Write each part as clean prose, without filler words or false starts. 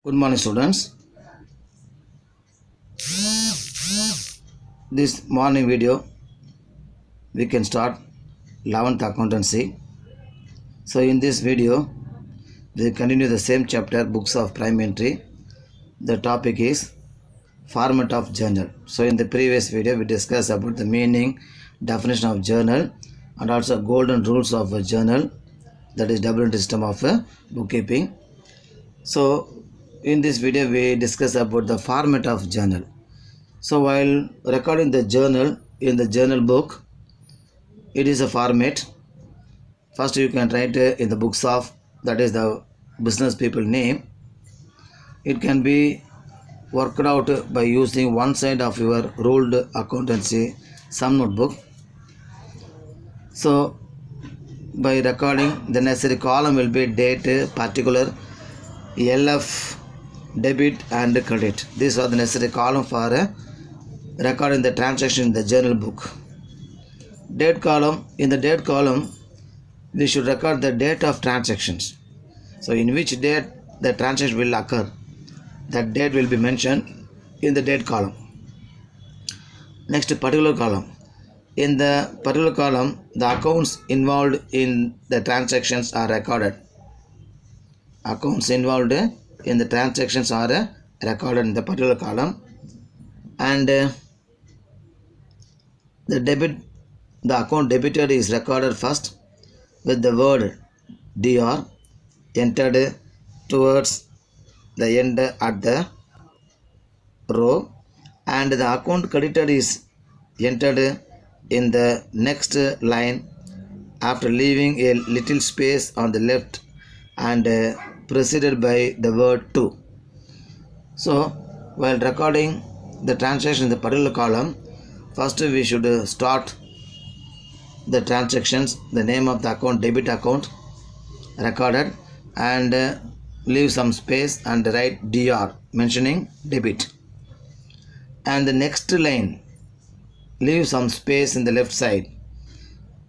Good morning, students. This morning video we can start 11th accountancy. So in this video we continue the same chapter, books of prime entry. The topic is format of journal. So in the previous video we discussed about the meaning, definition of journal, and also golden rules of a journal, that is double entry system of bookkeeping. So in this video we discuss about the format of journal. So while recording the journal in the journal book, it is a format. First you can write in the books of, that is the business people name. It can be worked out by using one side of your ruled accountancy sum notebook. So by recording, the necessary column will be date, particular, LF, debit and credit. These are the necessary column for recording the transaction in the journal book. Date column, in the date column we should record the date of transactions. So in which date the transaction will occur, that date will be mentioned in the date column. Next, particular column. In the particular column, the accounts involved in the transactions are recorded. Accounts involved in the transactions are recorded in the particular column. And the account debited is recorded first with the word DR entered towards the end at the row, and the account credited is entered in the next line after leaving a little space on the left and preceded by the word to. So while recording the transaction in the particular column, first we should start the transactions, the name of the account, debit account recorded, and leave some space and write DR mentioning debit. And the next line, leave some space in the left side,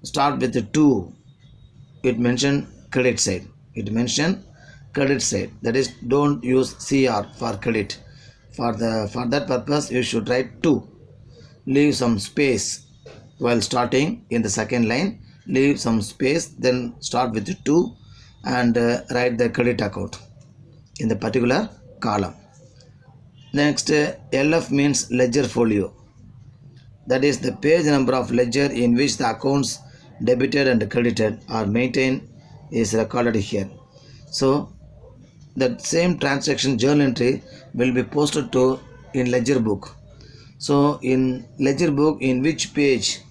start with the 2, it mention credit side. It mention credit side, that is don't use CR for credit. For that purpose you should write 2. Leave some space while starting in the second line, leave some space, then start with the 2 and write the credit account in the particular column. Next, LF means ledger folio, that is the page number of ledger in which the accounts debited and credited are maintained is recorded here. So that same transaction journal entry will be posted to in ledger book. So in ledger book, in which page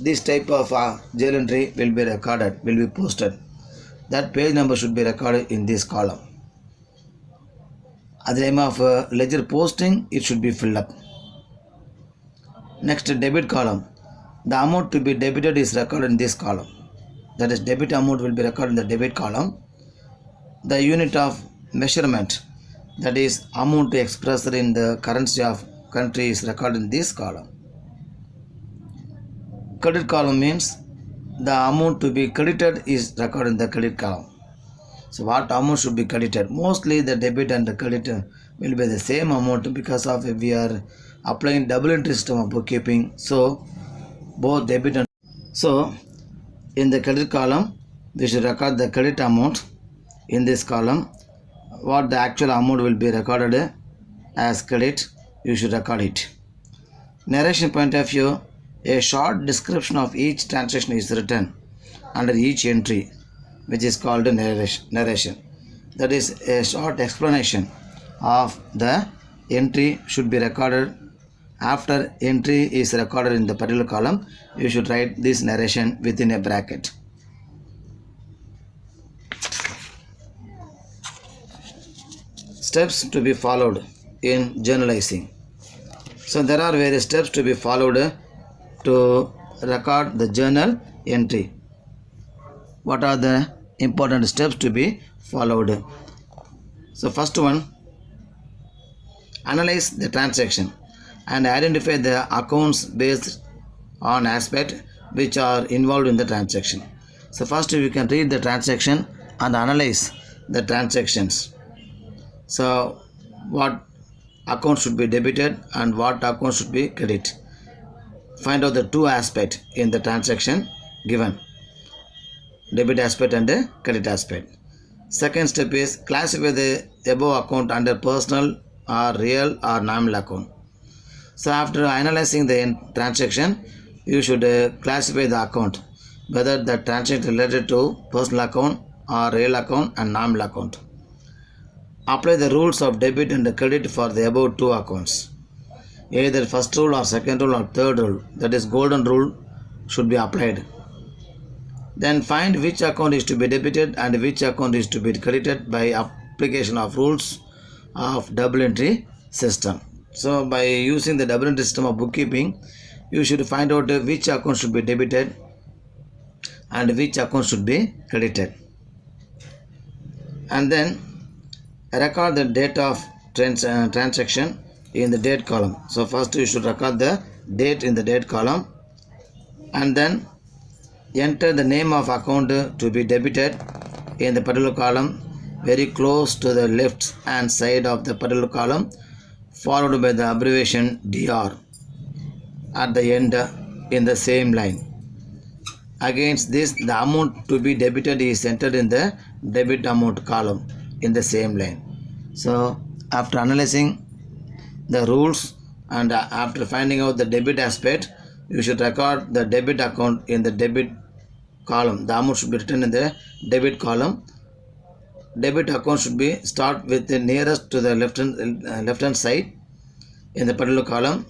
this type of journal entry will be recorded, will be posted, that page number should be recorded in this column. At the time of ledger posting, it should be filled up. Next, debit column. The amount to be debited is recorded in this column. That is, debit amount will be recorded in the debit column. The unit of measurement, that is amount expressed in the currency of country, is recorded in this column. Credit column means the amount to be credited is recorded in the credit column. So what amount should be credited? Mostly the debit and the credit will be the same amount because of we are applying double entry system of bookkeeping. So both debit and in the credit column we should record the credit amount. In this column, what the actual amount will be recorded as credit, you should record it. Narration point of view, a short description of each transaction is written under each entry, which is called narration. That is, a short explanation of the entry should be recorded. After entry is recorded in the particular column, you should write this narration within a bracket. Steps to be followed in journalizing. So there are various steps to be followed to record the journal entry. What are the important steps to be followed? So first one, analyze the transaction and identify the accounts based on aspects which are involved in the transaction. So first we can read the transaction and analyze the transactions. So what account should be debited and what account should be credited. Find out the two aspects in the transaction given, debit aspect and the credit aspect. Second step is classify the above account under personal or real or nominal account. So after analyzing the transaction, you should classify the account, whether the transaction related to personal account or real account and nominal account. Apply the rules of debit and credit for the above two accounts. Either first rule or second rule or third rule, that is golden rule, should be applied. Then find which account is to be debited and which account is to be credited by application of rules of double entry system. So by using the double entry system of bookkeeping, you should find out which account should be debited and which account should be credited. And then record the date of transaction in the date column. So first you should record the date in the date column and then enter the name of account to be debited in the particular column very close to the left hand side of the particular column, followed by the abbreviation DR at the end in the same line. Against this, the amount to be debited is entered in the debit amount column in the same line. So after analyzing the rules and after finding out the debit aspect, you should record the debit account in the debit column. The amount should be written in the debit column. Debit account should be start with the nearest to the left hand side in the particular column,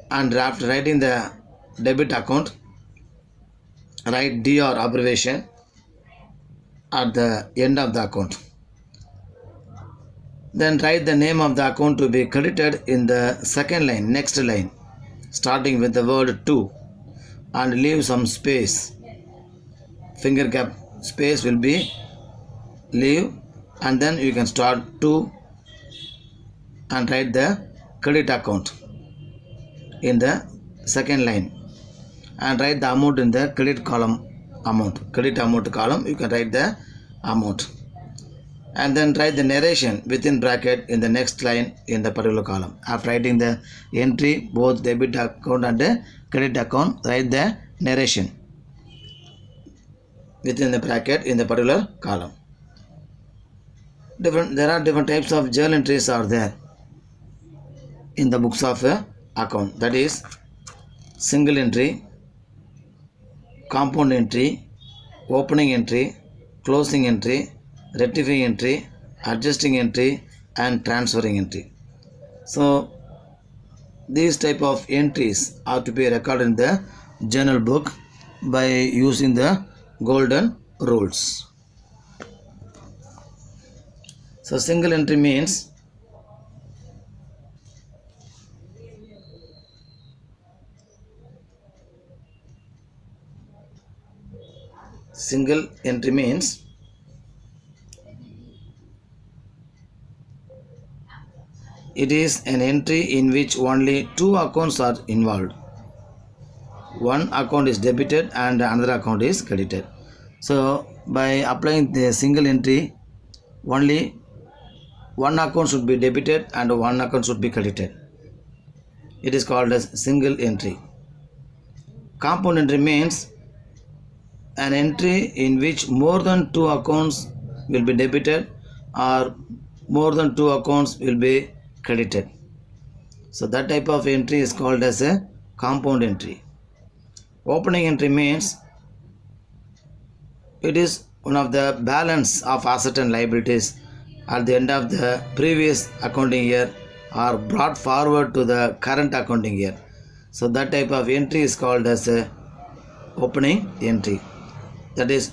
and after writing the debit account, write DR abbreviation at the end of the account. Then write the name of the account to be credited in the second line, next line, starting with the word to, and leave some space. Finger gap space will be leave, and then you can start to and write the credit account in the second line and write the amount in the credit column amount. Credit amount column, you can write the amount. And then write the narration within bracket in the next line in the particular column. After writing the entry, both debit account and the credit account, write the narration within the bracket in the particular column. There are different types of journal entries are there in the books of account. That is single entry, compound entry, opening entry, closing entry, rectifying entry, adjusting entry, and transferring entry. So these type of entries are to be recorded in the journal book by using the golden rules. So single entry means it is an entry in which only two accounts are involved. One account is debited and another account is credited. So by applying the single entry, only one account should be debited and one account should be credited. It is called as single entry. Compound entry means an entry in which more than two accounts will be debited or more than two accounts will be credited. So that type of entry is called as a compound entry. Opening entry means it is one of the balance of assets and liabilities at the end of the previous accounting year are brought forward to the current accounting year. So that type of entry is called as a opening entry. That is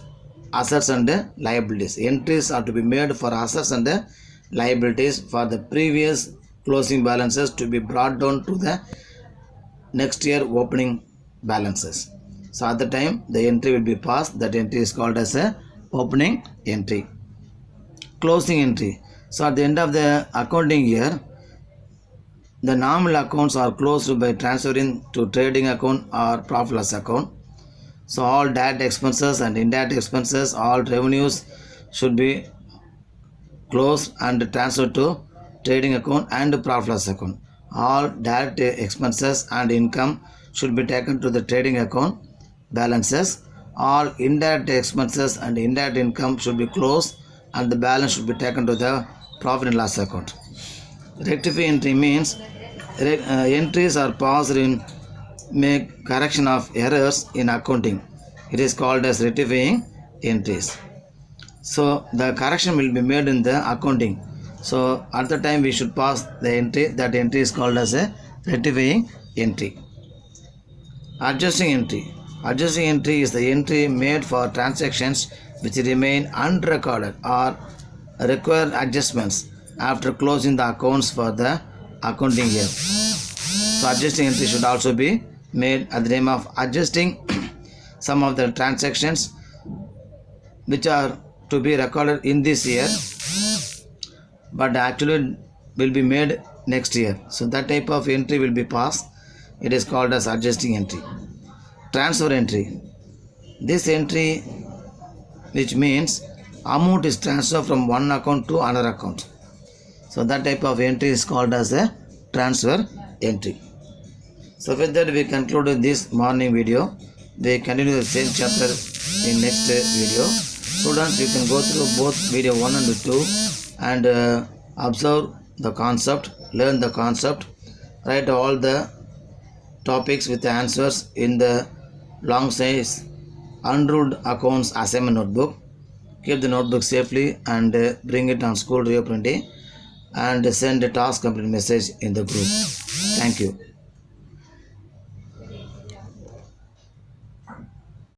assets and liabilities. Entries are to be made for assets and liabilities for the previous closing balances to be brought down to the next year opening balances. So at the time the entry will be passed. That entry is called as a opening entry. Closing entry. So at the end of the accounting year, the nominal accounts are closed by transferring to trading account or profit loss account. So all direct expenses and indirect expenses, all revenues should be close and transfer to trading account and profit loss account. All direct expenses and income should be taken to the trading account balances. All indirect expenses and indirect income should be closed and the balance should be taken to the profit and loss account. Rectifying entry means entries are passed in make correction of errors in accounting. It is called as rectifying entries. So the correction will be made in the accounting. So at the time we should pass the entry. That entry is called as a rectifying entry. Adjusting entry. Adjusting entry is the entry made for transactions which remain unrecorded or require adjustments after closing the accounts for the accounting year. So adjusting entry should also be made at the name of adjusting some of the transactions which are to be recorded in this year but actually will be made next year. So that type of entry will be passed. It is called as adjusting entry. Transfer entry. This entry, which means amount is transferred from one account to another account. So that type of entry is called as a transfer entry. So with that we conclude this morning video. We continue the same chapter in next video. Students, you can go through both video 1 and 2 and observe the concept, learn the concept, write all the topics with the answers in the long size unruled accounts assignment notebook. Keep the notebook safely and bring it on school reopening day and send a task complete message in the group. Thank you.